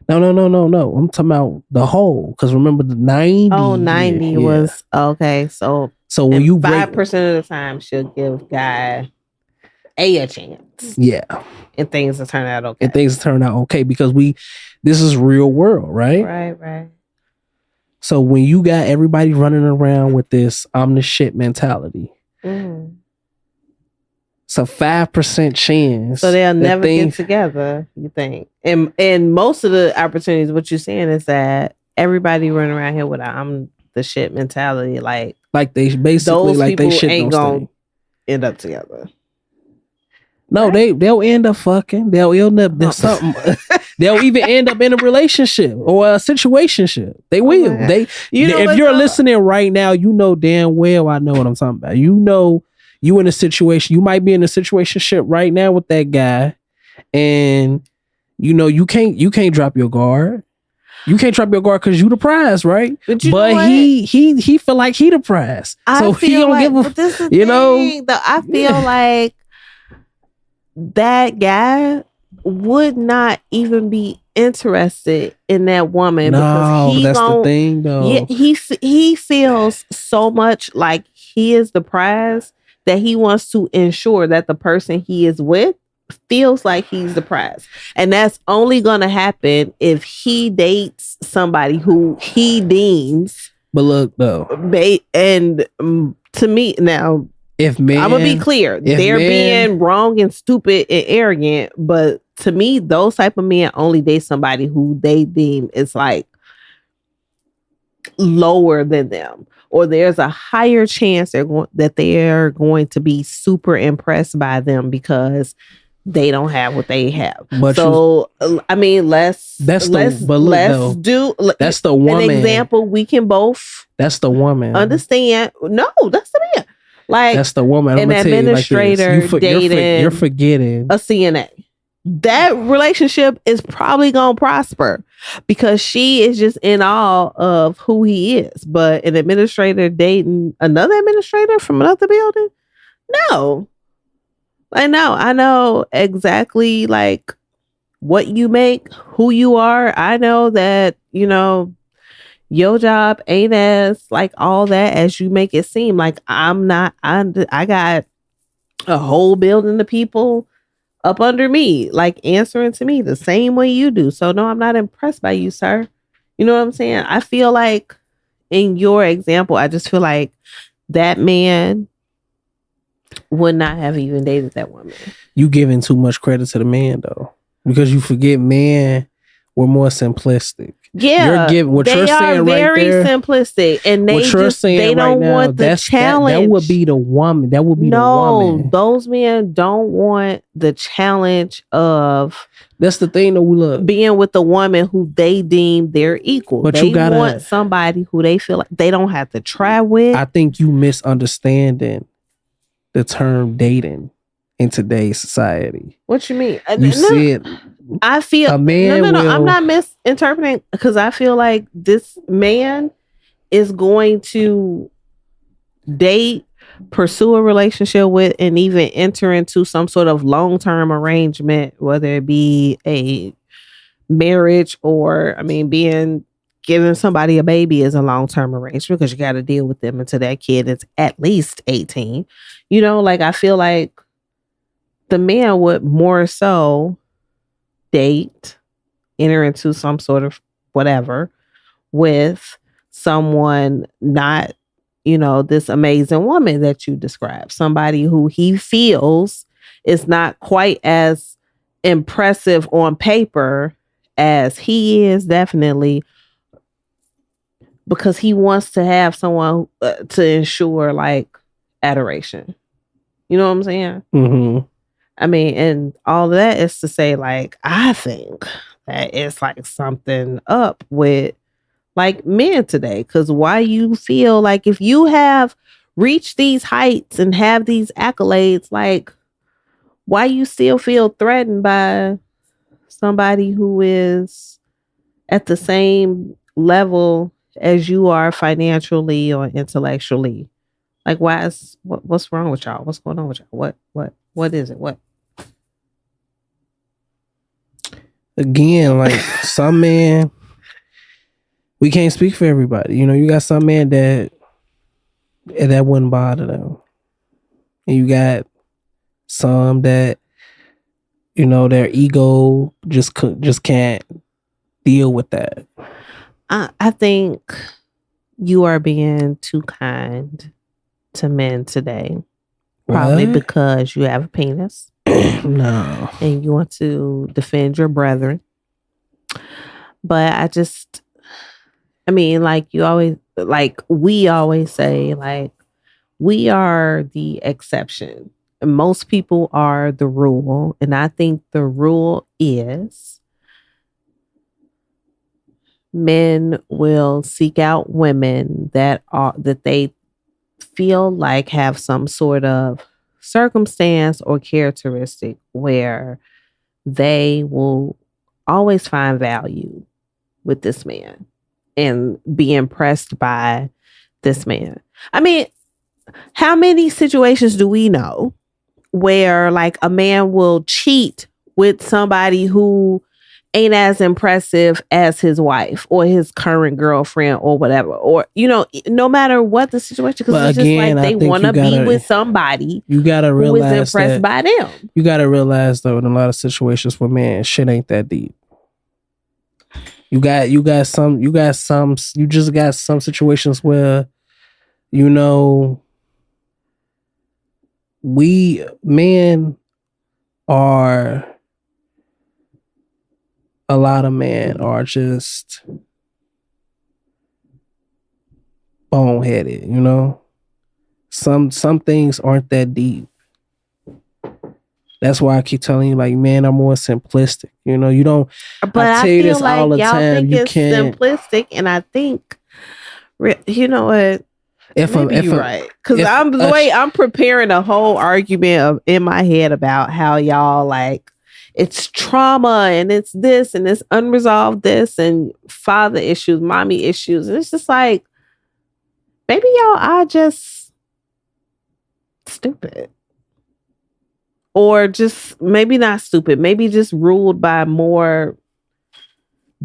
No. I'm talking about the whole. Because remember the 90. Oh, 90 was okay. So when you 5% of the time she'll give Guy a chance. Yeah. And things will turn out okay. Because this is real world, right? Right. So when you got everybody running around with this I'm the shit mentality. It's a 5% chance. So they'll never get together, you think? And most of the opportunities, what you're saying is that everybody running around here with I'm the shit mentality, like they basically like they shit ain't gonna end up together. No, right? They'll end up fucking. They'll end up something. They'll even end up in a relationship or a situationship. They will. If you're listening right now, you know damn well I know what I'm talking about. You know. You in a situation, you might be in a situationship right now with that guy, and you know you can't drop your guard. You can't drop your guard because you the prize, right? But he feel like he the prize, so he don't give a. I feel like that guy would not even be interested in that woman because that's the thing, though. Yeah, he feels so much like he is the prize that he wants to ensure that the person he is with feels like he's the prize. And that's only going to happen if he dates somebody who he deems But look though, And to me now, if men, I'm gonna be clear, they're being wrong and stupid and arrogant. But to me, those type of men only date somebody who they deem is like lower than them, or there's a higher chance that they're going to be super impressed by them because they don't have what they have. But so I mean, let's do that's the woman. An example we can both. That's the woman. Understand? No, that's the man. Like that's the woman. An administrator dating you're forgetting a CNA. That relationship is probably gonna prosper because she is just in awe of who he is. But an administrator dating another administrator from another building, no. I know exactly like what you make, who you are. I know that, your job ain't as like all that as you make it seem. Like I got a whole building of people up under me, like answering to me the same way you do. So no, I'm not impressed by you, sir. You know what I'm saying? I feel like in your example, I just feel like that man would not have even dated that woman. You giving too much credit to the man though, because you forget men were more simplistic. Yeah, you're saying very right there, simplistic, and they don't want the challenge. That would be the woman. That would be the woman. No, those men don't want the challenge of. That's the thing that we love, being with the woman who they deem their equal. But they want somebody who they feel like they don't have to try with. I think you misunderstanding the term dating in today's society. What you mean? You said I feel a man. No. I'm not misinterpreting, because I feel like this man is going to date, pursue a relationship with, and even enter into some sort of long-term arrangement, whether it be a marriage or, giving somebody a baby is a long-term arrangement because you got to deal with them until that kid is at least 18. I feel like the man would more so date, enter into some sort of whatever with someone, not, this amazing woman that you described, somebody who he feels is not quite as impressive on paper as he is, definitely, because he wants to have someone to ensure like adoration. You know what I'm saying? Mm-hmm. And all of that is to say, like, I think that it's like something up with like men today. Because why you feel like if you have reached these heights and have these accolades, like, why you still feel threatened by somebody who is at the same level as you are financially or intellectually? Like, what's wrong with y'all? What's going on with y'all? What is it? What? Again, like some men, we can't speak for everybody. You got some men that wouldn't bother them, and you got some that their ego just can't deal with that. I think you are being too kind to men today. Probably because you have a penis. No. And you want to defend your brethren. But you always, like we always say, like, we are the exception. Most people are the rule. And I think the rule is men will seek out women that they feel like have some sort of circumstance or characteristic where they will always find value with this man and be impressed by this man. How many situations do we know where like a man will cheat with somebody who ain't as impressive as his wife or his current girlfriend or whatever, or no matter what the situation, because it's just like they want to be with somebody you gotta realize who is impressed by them. You gotta realize though, in a lot of situations for men, shit ain't that deep. You just got some situations where, you know, we men are, a lot of men are just boneheaded, you know? Some things aren't that deep. That's why I keep telling you, like, men are more simplistic. You know, you don't. But I I tell you feel this all like the y'all time. think You it's can't. simplistic, and I think, you know what? If Maybe you're right. Because I'm preparing a whole argument in my head about how y'all like it's trauma and it's this and it's unresolved this and father issues, mommy issues. And it's just like maybe y'all are just stupid. Or just maybe not stupid, maybe just ruled by more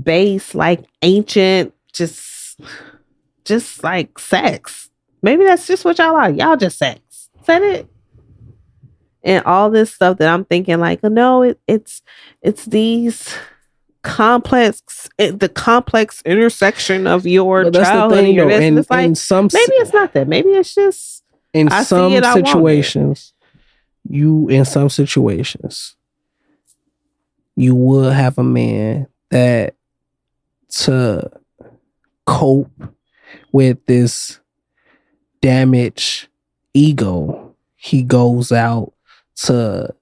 base, like ancient, just like sex. Maybe that's just what y'all are. Y'all just sex. Is that it? And all this stuff that I'm thinking, like, oh, no, it's these the complex intersection of your But that's the childhood and thing, your though. this, and it's like maybe it's not that. Maybe it's just in I see some it. I want it. situations, in some situations, you will have a man that, to cope with this damaged ego, he goes out to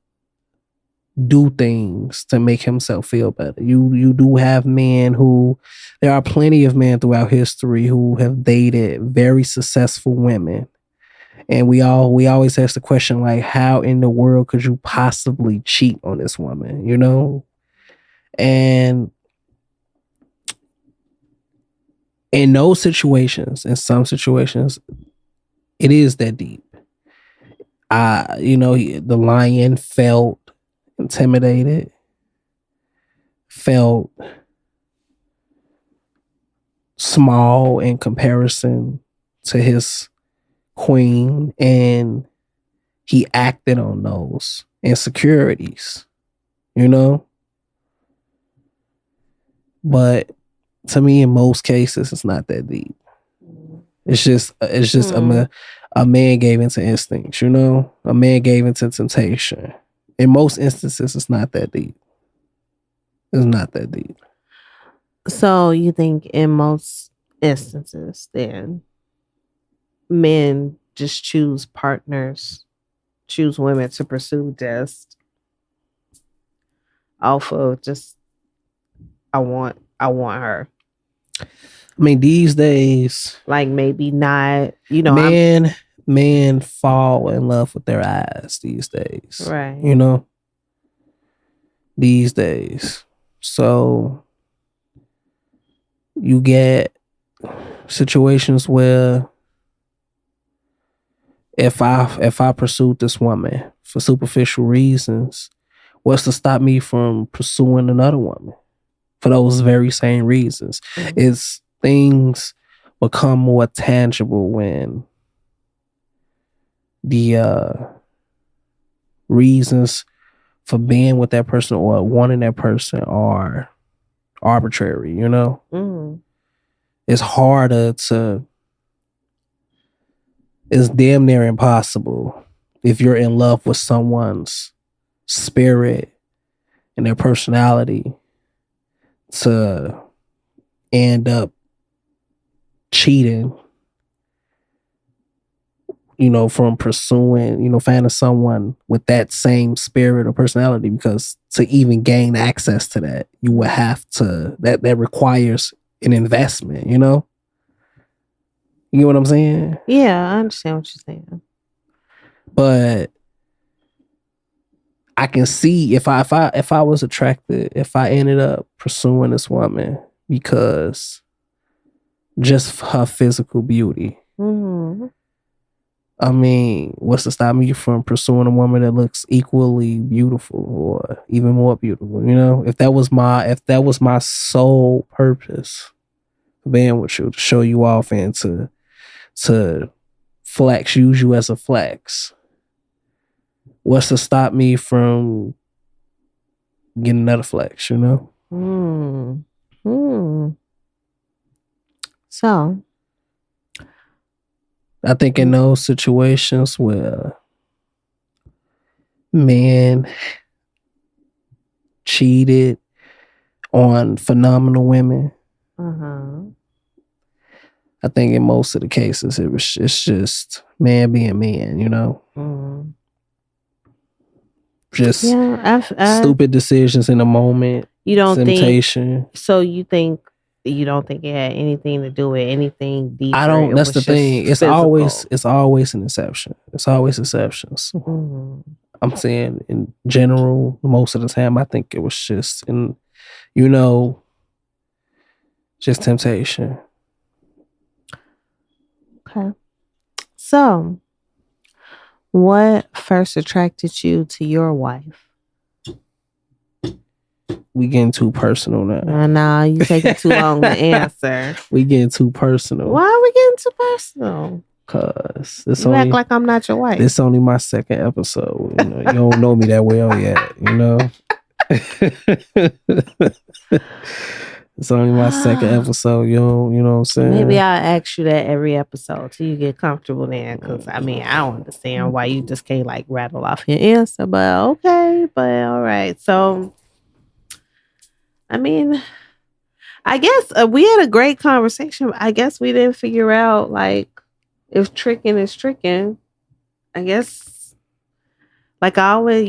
do things to make himself feel better. You do have men who, there are plenty of men throughout history who have dated very successful women. And we always ask the question, like, how in the world could you possibly cheat on this woman, you know? And in those situations, in some situations, it is that deep. The lion felt intimidated, felt small in comparison to his queen, and he acted on those insecurities, you know? But to me, in most cases, it's not that deep. It's just a man gave into instincts, you know? A man gave into temptation. In most instances, it's not that deep. It's not that deep. So you think in most instances, then men just choose partners, choose women to pursue just off of just I want her. I mean, these days, Like maybe not, men fall in love with their eyes these days. Right. You know? These days. So you get situations where if I pursued this woman for superficial reasons, what's to stop me from pursuing another woman for those very same reasons? Mhm. It's things become more tangible when the reasons for being with that person or wanting that person are arbitrary, you know? Mm. It's it's damn near impossible if you're in love with someone's spirit and their personality to end up cheating, you know, from pursuing, you know, finding someone with that same spirit or personality, because to even gain access to that, you would have to, that requires an investment, you know? You know what I'm saying? Yeah, I understand what you're saying. But I can see if I was attracted, if I ended up pursuing this woman because just her physical beauty. Mm-hmm. I mean, what's to stop me from pursuing a woman that looks equally beautiful or even more beautiful? You know, if that was my sole purpose of being with you, to show you off and to flex, use you as a flex, what's to stop me from getting another flex? You know. So, I think in those situations where men cheated on phenomenal women, I think in most of the cases it's just man being man, you know. Just stupid decisions in the moment. You don't temptation. think so? You don't think it had anything to do with anything deeper? I don't. That's the thing. It's always an exception. It's always exceptions. I'm saying in general, most of the time, I think it was just just temptation. Okay. So, what first attracted you to your wife? We getting too personal now. Nah, you taking too long to answer. We getting too personal. Why are we getting too personal? Cause act like I'm not your wife. This only my second episode. You don't know me that well yet. It's only my second episode. You know what I'm saying? Maybe I'll ask you that every episode till you get comfortable then. Because I don't understand why you just can't rattle off your answer. But okay, all right. So, I guess we had a great conversation. I guess we didn't figure out if tricking is tricking. I guess I always,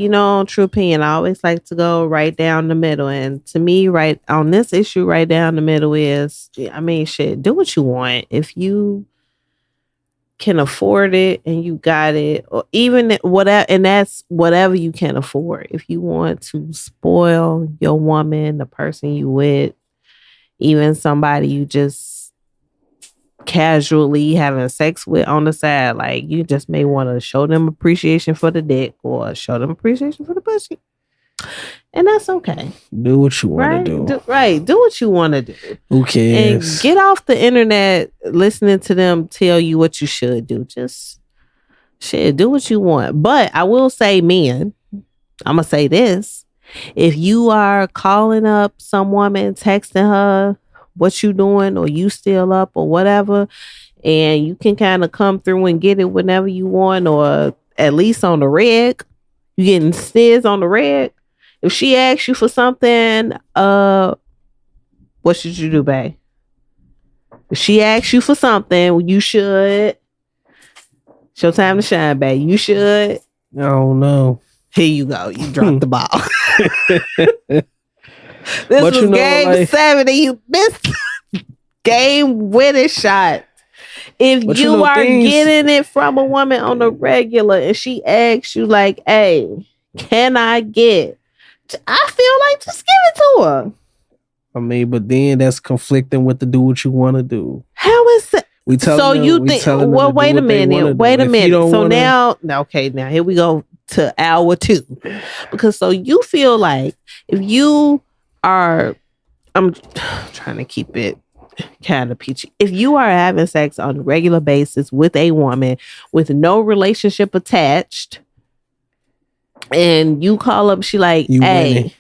true opinion, I always like to go right down the middle. And to me, right on this issue, right down the middle is, shit, do what you want. If you can afford it and you got it, or even whatever, and that's whatever you can afford. If you want to spoil your woman, the person you with, even somebody you just casually having sex with on the side, you just may want to show them appreciation for the dick or show them appreciation for the pussy, and that's okay. Do what you want to do. Do what you want to do. Who cares? And get off the internet listening to them tell you what you should do. Just do what you want. But I will say, men, I'm gonna say this: if you are calling up some woman, texting her what you doing, or you still up or whatever, and you can kind of come through and get it whenever you want, or at least on the reg, you getting sniz on the reg. If she asks you for something, what should you do, babe? If she asks you for something, you should. It's your time to shine, babe. You should. I don't know. Here you go. You dropped the ball. This was game 7 and you missed game winning shot. If you are getting it from a woman on the regular and she asks you hey, can I get? I feel like just give it to her. But then that's conflicting with the do what you want to do. How is that? We tell so them, you think? Well, wait a minute. So now here we go to hour 2, because so you feel like if you are, I'm trying to keep it kind of peachy. If you are having sex on a regular basis with a woman with no relationship attached, and you call up, she hey,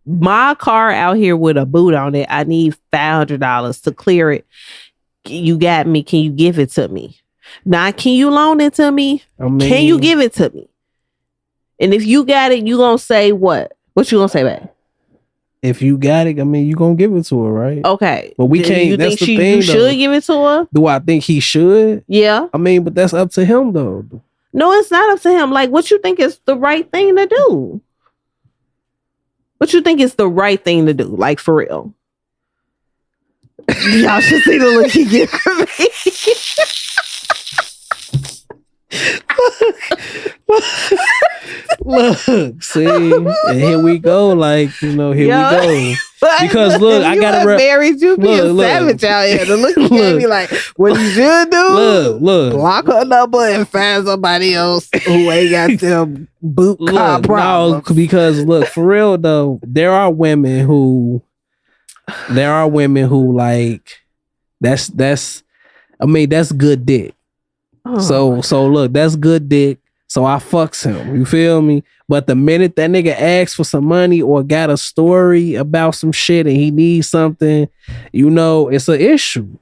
my car out here with a boot on it, I need $500 to clear it. You got me. Can you give it to me? Now, can you loan it to me? Can you give it to me? And if you got it, you gonna say what? What you gonna say back? If you got it, you gonna give it to her, right? Okay. But we can't. You that's think the thing. You should give it to her? Do I think he should? Yeah. But that's up to him, though. No, it's not up to him. What you think is the right thing to do? What you think is the right thing to do? For real. Y'all should see the look he gives me. Look, see, and here we go. Here we go. Because look, I gotta married you be a savage out here. The look at me what you should do? Look, block her number and find somebody else who ain't got them boot car problems. No, because look, for real though, there are women who that's good dick. Oh. So look, that's good dick. So I fucks him. You feel me? But the minute that nigga asks for some money or got a story about some shit and he needs something, it's an issue.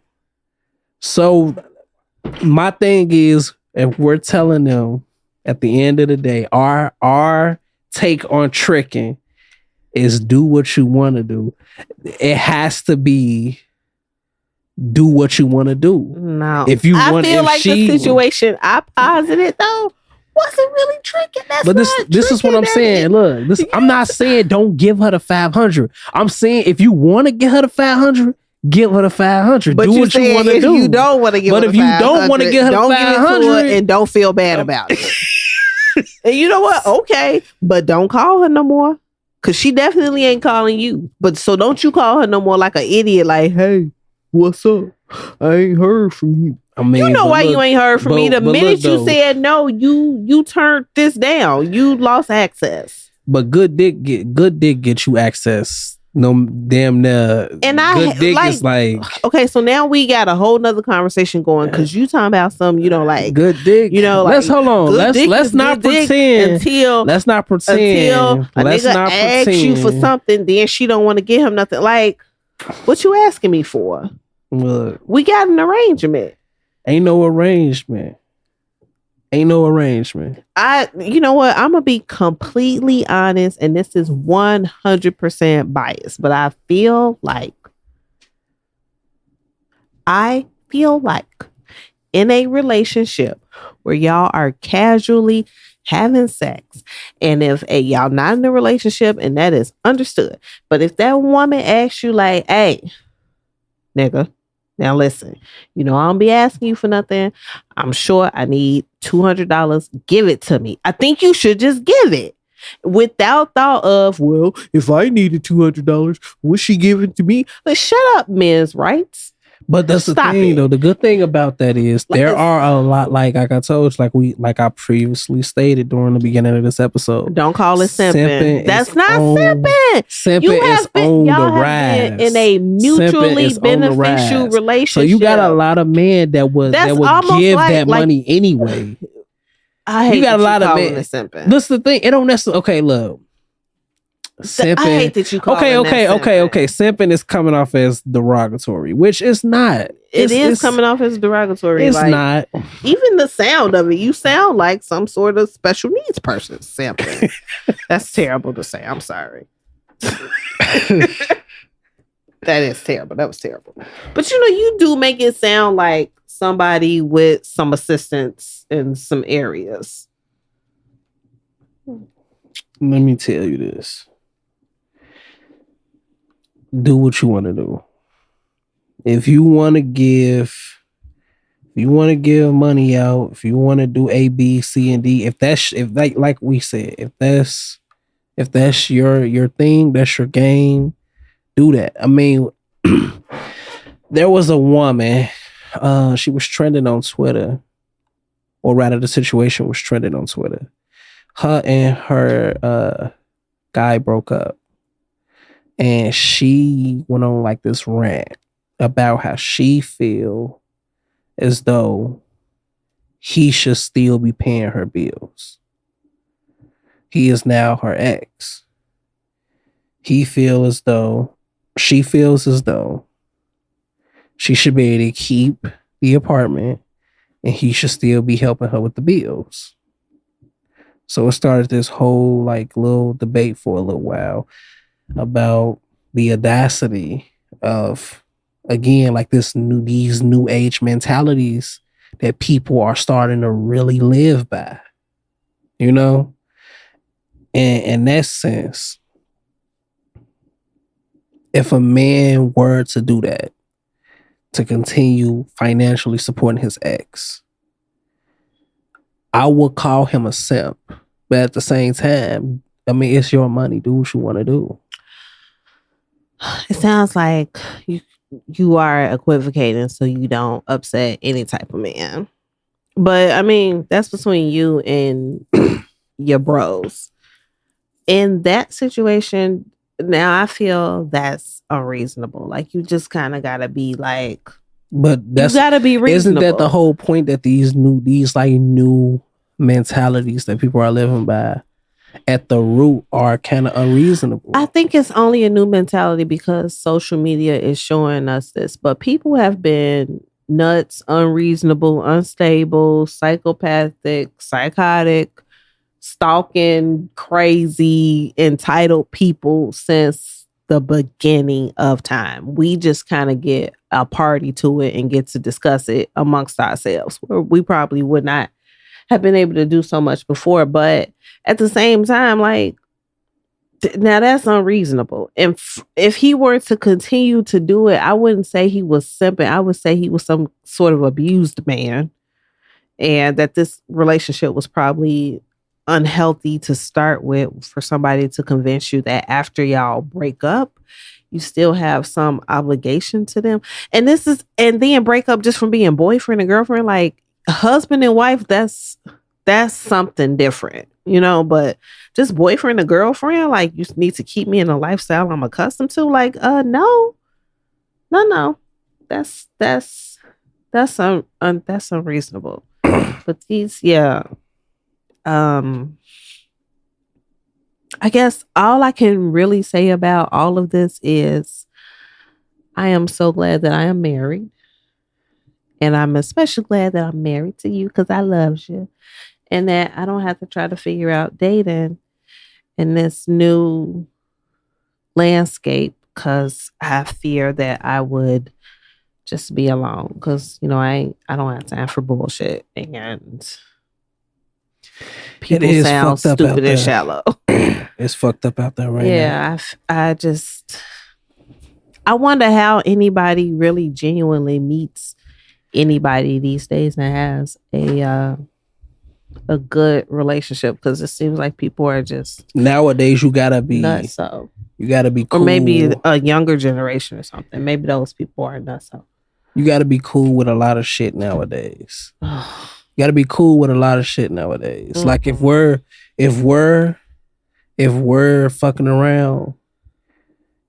So my thing is, if we're telling them at the end of the day, our take on tricking is do what you want to do. It has to be do what you want to do. No, If you I want, feel if like she, the situation I posited though wasn't really tricking. That's but not this is what I'm saying. Look, this I'm not saying don't give her the 500. I'm saying if you want to get her the 500, give her the 500. But do what you want to do. You don't want to give but her if the you don't want to get her the don't give it to 500, her and don't feel bad about it. And you know what? Okay, but don't call her no more. Cause she definitely ain't calling you. But so don't you call her no more like an idiot, like, hey, what's up? I ain't heard from you. I mean, you know why you ain't heard from me. The minute you said no, you turned this down. You lost access. But good dick get you access. No damn and good dick is like okay. So now we got a whole nother conversation going because you talking about something you don't like. Good dick. You know, let's hold on. Let's not pretend until let's not pretend until a let's nigga not asks pretend. you for something, then she don't want to give him nothing. Like, what you asking me for? Look, we got an arrangement. Ain't no arrangement. You know what? I'm gonna be completely honest, and this is 100% biased, but I feel like in a relationship where y'all are casually having sex, and if y'all not in a relationship, and that is understood, but if that woman asks you like, hey, nigga, now listen, I don't be asking you for nothing. I'm sure I need $200. Give it to me. I think you should just give it without thought of, well, if I needed $200, would she give it to me? But shut up, men's rights. But that's the thing, though. The good thing about that is there are a lot, like I told you, like I previously stated during the beginning of this episode. Don't call it simping. That's not simping. Simping is on the rise. In a mutually beneficial relationship. So you got a lot of men that would give that money anyway. I hate you got a lot of men simping. That's the thing. It don't necessarily. Okay, look. Simping. I hate that you call okay. Simping is coming off as derogatory, which is not. It's coming off as derogatory. It's not. Even the sound of it, you sound like some sort of special needs person. Simping. That's terrible to say. I'm sorry. That is terrible. That was terrible. But you do make it sound like somebody with some assistance in some areas. Let me tell you this. Do what you want to do. If you want to give money out, if you want to do A, B, C, and D, like we said, if that's your thing, that's your game, do that. I mean, there was a woman, she was trending on Twitter, or rather the situation was trending on Twitter. Her and her guy broke up. And she went on like this rant about how she feel as though he should still be paying her bills. He is now her ex. She feels as though she should be able to keep the apartment and he should still be helping her with the bills. So it started this whole like little debate for a little while about the audacity of, again, like these new age mentalities that people are starting to really live by, And in that sense, if a man were to do that, to continue financially supporting his ex, I would call him a simp. But at the same time, I mean, it's your money. Do what you want to do. It sounds like you are equivocating so you don't upset any type of man. But I mean, that's between you and your bros. In that situation, now I feel that's unreasonable. Like you just kind of gotta be like, but that's, you gotta be reasonable. Isn't that the whole point, that these new mentalities that people are living by at the root are kind of unreasonable? I think it's only a new mentality because social media is showing us this, but people have been nuts, unreasonable, unstable, psychopathic, psychotic, stalking, crazy, entitled people since the beginning of time. We just kind of get a party to it and get to discuss it amongst ourselves, where we probably would not have been able to do so much before. But at the same time, like, now that's unreasonable. And if he were to continue to do it, I wouldn't say he was simping. I would say he was some sort of abused man, and that this relationship was probably unhealthy to start with, for somebody to convince you that after y'all break up, you still have some obligation to them. And then break up just from being boyfriend and girlfriend, like husband and wife, that's something different, but just boyfriend and girlfriend, like, you need to keep me in a lifestyle I'm accustomed to. Like, no. That's unreasonable. But I guess all I can really say about all of this is I am so glad that I am married. And I'm especially glad that I'm married to you, because I love you. And that I don't have to try to figure out dating in this new landscape, because I fear that I would just be alone, because I don't have time for bullshit, and people sound stupid and shallow. It's fucked up out there right now. Yeah, I wonder how anybody really genuinely meets anybody these days and has a good relationship, because it seems like people are just nowadays. You gotta be nuts. So you gotta be cool. Or maybe a younger generation or something. Maybe those people are nuts. So you gotta be cool with a lot of shit nowadays. You gotta be cool with a lot of shit nowadays. Mm-hmm. Like if we're fucking around,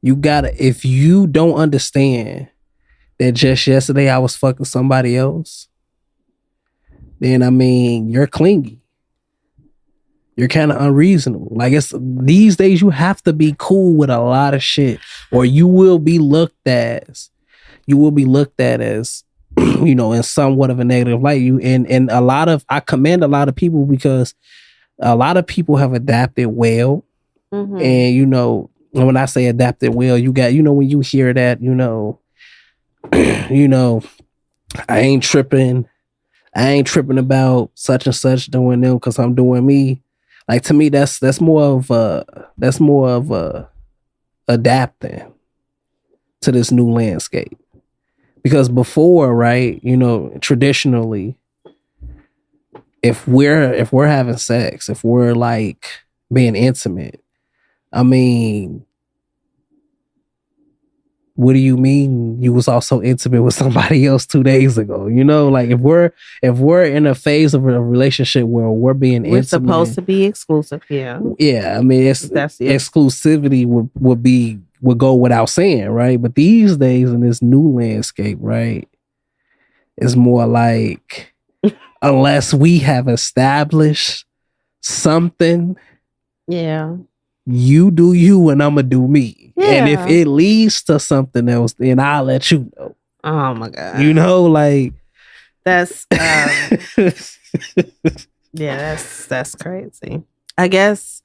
if you don't understand that just yesterday I was fucking somebody else, then you're clingy. You're kind of unreasonable. Like, it's these days you have to be cool with a lot of shit, or you will be looked at as in somewhat of a negative light. I commend a lot of people, because a lot of people have adapted well. Mm-hmm. And when I say adapted well, you got when you hear that, I ain't tripping about such and such doing them because I'm doing me. Like, to me, that's more of adapting to this new landscape. Because before, right, traditionally, if we're having sex, if we're like being intimate, what do you mean you was also intimate with somebody else 2 days ago? Like, if we're in a phase of a relationship where we're being intimate, supposed to be exclusive. Yeah. Exclusivity would go without saying, right? But these days in this new landscape, right, it's more like unless we have established something, yeah, you do you and I'm gonna do me. Yeah. And if it leads to something else, then I'll let you know. Oh my God. Like, that's yeah, that's crazy. I guess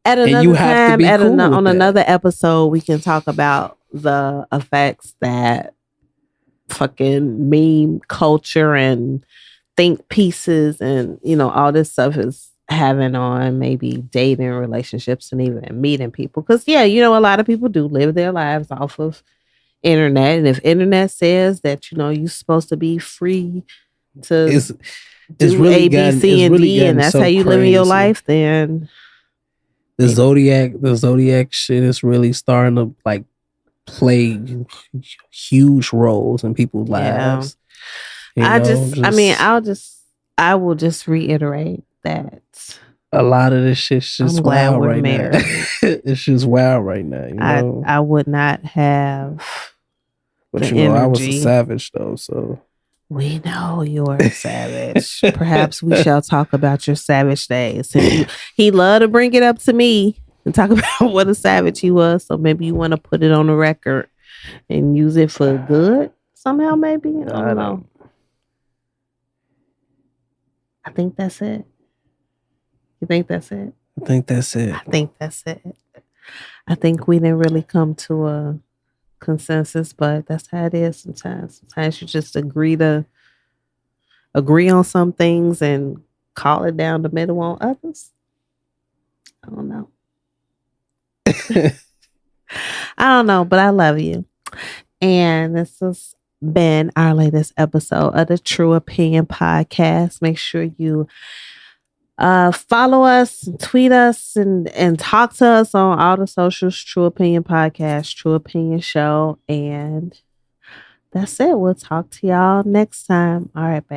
at another time, on another episode, we can talk about the effects that fucking meme culture and think pieces and all this stuff is having on maybe dating relationships and even meeting people. Because a lot of people do live their lives off of internet, and if internet says that you're supposed to be free to do really A, B, C, and D, and that's how you live your life, then the zodiac shit is really starting to like play huge roles in people's lives. I will just reiterate that a lot of this shit's just wild right now. It's just wild right now. I would not have. But I was a savage though, so. We know you're a savage. Perhaps we shall talk about your savage days. He loved to bring it up to me and talk about what a savage he was. So maybe you want to put it on the record and use it for good. somehow, maybe. I don't know. don't. I think that's it. You think that's it? I think that's it. I think that's it. I think we didn't really come to a consensus, but that's how it is sometimes. Sometimes you just agree on some things and call it down the middle on others. I don't know. I don't know, but I love you. And this has been our latest episode of the True Opinion Podcast. Make sure you follow us, and tweet us, and talk to us on all the socials. True Opinion Podcast, True Opinion Show, and that's it. We'll talk to y'all next time. All right, babe.